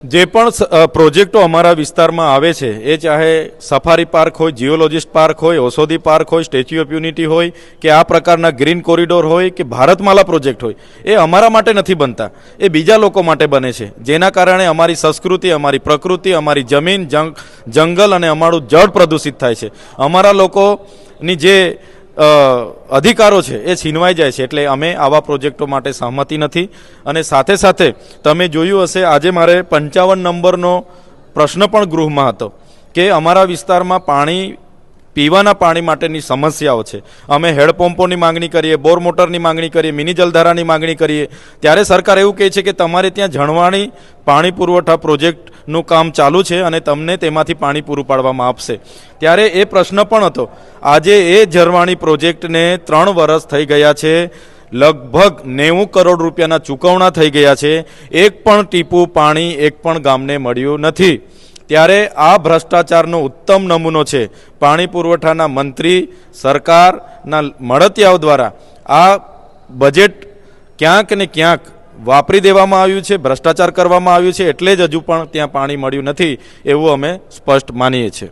જે પણ પ્રોજેક્ટો અમારા વિસ્તારમાં આવે છે એ ચાહે સફારી પાર્ક હોય, જીઓલોજિસ્ટ પાર્ક હોય, ઔષધિ પાર્ક હોય, સ્ટેચ્યુ ઓફ યુનિટી હોય કે આ પ્રકારના ગ્રીન કોરિડોર હોય કે ભારતમાલા પ્રોજેક્ટ હોય, એ અમારા માટે નથી બનતા, એ બીજા લોકો માટે બને છે, જેના કારણે અમારી સંસ્કૃતિ, અમારી પ્રકૃતિ, અમારી જમીન, જંગલ અને અમારું જળ પ્રદૂષિત થાય છે. અમારા લોકોની જે અધિકારો છે એ છીનવાઈ જાય છે. એટલે અમે આવા પ્રોજેક્ટો માટે સહમતિ નથી. અને સાથે સાથે તમે જોયું હશે, આજે મારે 55 નંબરનો પ્રશ્ન પણ ગૃહમાં હતો કે અમારા વિસ્તારમાં પીવાના પાણી માટેની સમસ્યાઓ છે. અમે હેડપંપોની માંગણી કરીએ, બોર મોટરની માંગણી કરીએ, મિની જલધારાની માંગણી કરીએ, ત્યારે સરકાર એવું કહે છે કે તમારે ત્યાં જણવાણી પાણી પુરવઠા પ્રોજેક્ટનું કામ ચાલુ છે અને તમને તેમાંથી પાણી પૂરું પાડવામાં આપશે. ત્યારે એ પ્રશ્ન પણ હતો. આજે એ ઝરવાણી પ્રોજેક્ટને 3 વર્ષ થઈ ગયા છે, લગભગ 90 કરોડ રૂપિયાના ચૂકવણા થઈ ગયા છે, એક પણ ટીપું પાણી એક પણ ગામને મળ્યું નથી. ત્યારે આ ભ્રષ્ટાચારનો ઉત્તમ નમૂનો છે. પાણી પુરવઠાના મંત્રી, સરકારના મળતિયાઓ દ્વારા આ બજેટ ક્યાંક ને ક્યાંક વાપરી દેવામાં આવ્યું છે, ભ્રષ્ટાચાર કરવામાં આવ્યું છે, એટલે જ હજુ પણ ત્યાં પાણી મળ્યું નથી એવું અમે સ્પષ્ટ માનીએ છીએ.